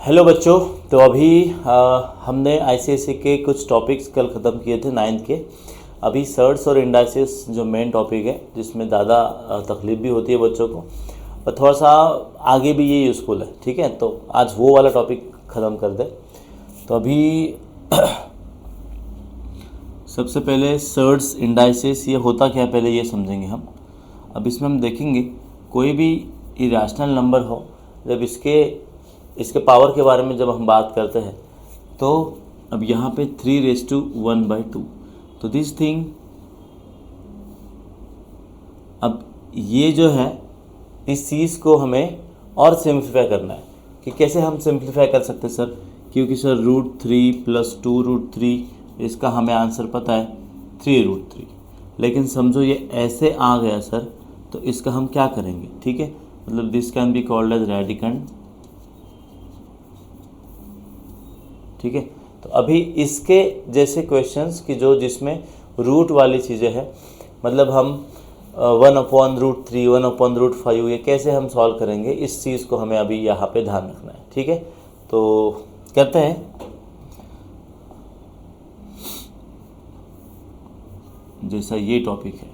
Hello बच्चों। तो अभी हमने आईसीएसई के कुछ टॉपिक्स कल ख़त्म किए थे 9th के। अभी सर्ट्स और इंडाइसेस जो मेन टॉपिक है, जिसमें ज़्यादा तकलीफ भी होती है बच्चों को और थोड़ा सा आगे भी ये यूज़फुल है। ठीक है, तो आज वो वाला टॉपिक ख़त्म कर दे। तो अभी सबसे पहले सर्ट्स इंडाइसेस ये होता क्या है, पहले ये समझेंगे हम। अब इसमें हम देखेंगे कोई भी इरेशनल नंबर हो, जब इसके पावर के बारे में जब हम बात करते हैं, तो अब यहाँ पे 3⁻1/2, तो दिस थिंग, अब ये जो है इस चीज़ को हमें और सिंप्लीफाई करना है। कि कैसे हम सिंप्लीफाई कर सकते हैं सर, क्योंकि सर √3 + 2√3 इसका हमें आंसर पता है 3√3, लेकिन समझो ये ऐसे आ गया सर, तो इसका हम क्या करेंगे। ठीक है, मतलब this can be called as radicand. ठीक है, तो अभी इसके जैसे क्वेश्चंस कि जिसमें रूट वाली चीज़ें हैं, मतलब हम 1/√3 1/√5 ये कैसे हम सॉल्व करेंगे, इस चीज़ को हमें अभी यहाँ पे ध्यान रखना है। ठीक है, तो करते हैं। जैसा ये टॉपिक है,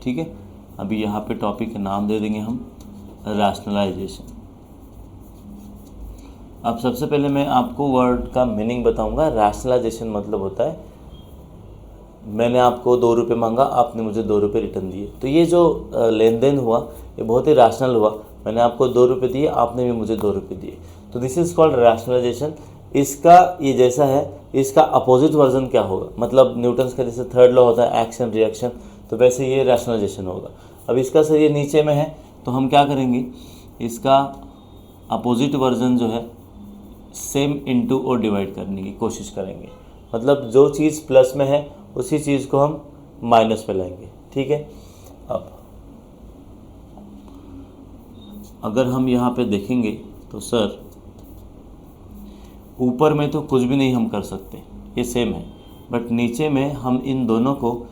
ठीक है, अभी यहाँ पे टॉपिक का नाम दे देंगे हम रैशनलाइजेशन। अब सबसे पहले मैं आपको वर्ड का मीनिंग बताऊंगा। रैशनलाइजेशन मतलब होता है, मैंने आपको 2 रुपये मांगा, आपने मुझे 2 रुपये रिटर्न दिए, तो ये जो लेन देन हुआ ये बहुत ही रैशनल हुआ। मैंने आपको 2 रुपये दिए, आपने भी मुझे 2 रुपये दिए, तो दिस इज़ कॉल्ड रैशनलाइजेशन। इसका ये जैसा है, इसका अपोजिट वर्जन क्या होगा, मतलब न्यूटन्स का जैसे थर्ड लॉ होता है एक्शन रिएक्शन, तो वैसे ये रैशनलाइजेशन होगा। अब इसका सर ये नीचे में है, तो हम क्या करेंगे, इसका अपोजिट वर्जन जो है सेम इनटू और डिवाइड करने की कोशिश करेंगे। मतलब जो चीज़ प्लस में है उसी चीज़ को हम माइनस में लाएंगे। ठीक है, अब अगर हम यहाँ पे देखेंगे तो सर ऊपर में तो कुछ भी नहीं हम कर सकते, ये सेम है, बट नीचे में हम इन दोनों को,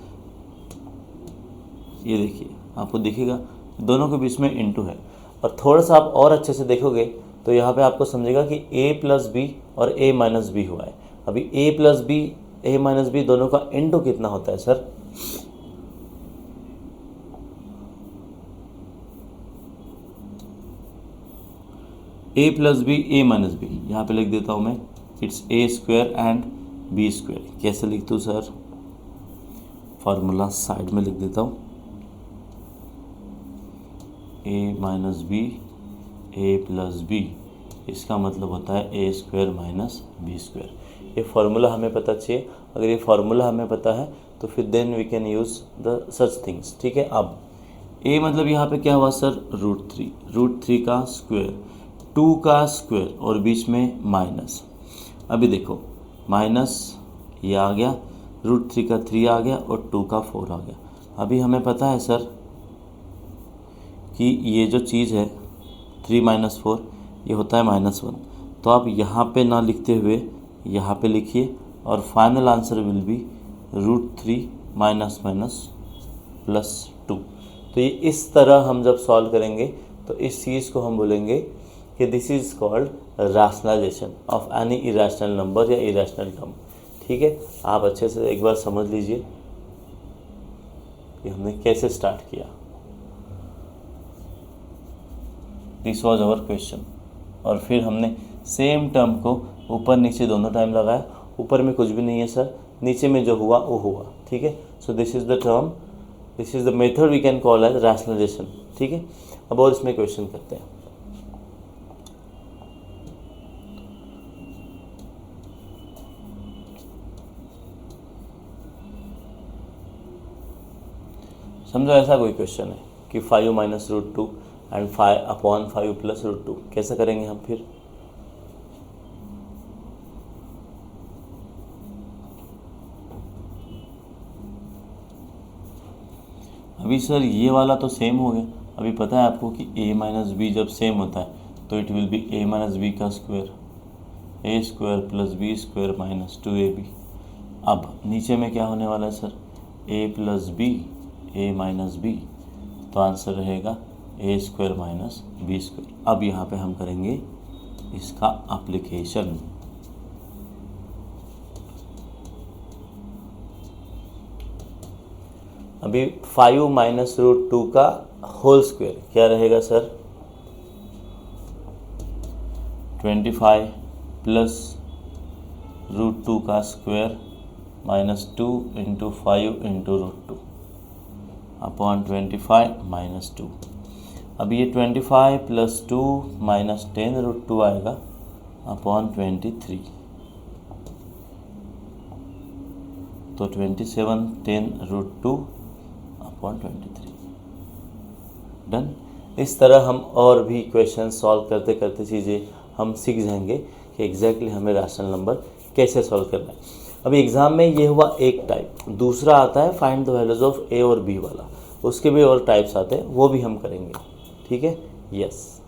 ये देखिए आपको दिखेगा दोनों के बीच में इनटू है। और थोड़ा सा आप और अच्छे से देखोगे तो यहाँ पे आपको समझेगा कि a + b और a - b हुआ है। अभी a + b a - b दोनों का इनटू कितना होता है sir, a + b a - b, यहाँ पे लिख देता हूँ मैं, इट्स a² एंड b²। कैसे लिखता हूँ सर, फार्मूला साइड में लिख देता हूँ, a - b a + b, इसका मतलब होता है a² - b²। ये फार्मूला हमें पता चाहिए। अगर ये फार्मूला हमें पता है तो फिर then we can use the such things. ठीक है, अब a मतलब यहाँ पे क्या हुआ सर, √3 का स्क्वायर, 2 का स्क्वायर और बीच में माइनस। अभी देखो माइनस ये आ गया, √3 का 3 आ गया और 2 का 4 आ गया। अभी हमें पता है सर कि ये जो चीज़ है 3 - 4 ये होता है -1, तो आप यहाँ पे ना लिखते हुए यहाँ पे लिखिए और फाइनल आंसर विल बी √3 - -+2। तो ये इस तरह हम जब सॉल्व करेंगे तो इस चीज़ को हम बोलेंगे कि this is called rationalisation of any irrational number या इरेशनल टर्म। ठीक है, आप अच्छे से एक बार समझ लीजिए कि हमने कैसे स्टार्ट किया। दिस वॉज आवर क्वेश्चन, और फिर हमने सेम टर्म को ऊपर नीचे दोनों टाइम लगाया। ऊपर में कुछ भी नहीं है सर, नीचे में जो हुआ वो हुआ। ठीक है, so this is the term, this is the method we can call as rationalisation. ठीक है, अब और इसमें क्वेश्चन करते हैं। समझो ऐसा कोई क्वेश्चन है कि 5 - √2 एंड 5/5 + √2, कैसे करेंगे हम फिर। अभी सर ये वाला तो सेम हो गया। अभी पता है आपको कि a - b जब सेम होता है तो it will be a - b का स्क्वायर, a² + b² - 2ab। अब नीचे में क्या होने वाला है sir, a + b a - b, तो आंसर रहेगा a² - b²। अब यहाँ पे हम करेंगे इसका एप्लीकेशन। अभी 5 माइनस रूट 2 का होल स्क्वायर क्या रहेगा सर? 25 प्लस रूट 2 का square minus 2 into 5 into root 2 upon 25 minus 2। अब ये 25 प्लस 2 माइनस 10 रूट 2 आएगा अपॉन 23। तो 27 10 रूट 2 अपॉन 23। डन। इस तरह हम और भी क्वेश्चन सॉल्व करते करते चीज़ें हम सीख जाएंगे कि एग्जैक्टली हमें रैशनल नंबर कैसे सॉल्व करना है। अभी एग्ज़ाम में ये हुआ एक टाइप, दूसरा आता है फाइंड द वैल्यूज ऑफ ए और बी वाला, उसके भी और टाइप्स आते हैं, वो भी हम करेंगे। ठीक है, यस।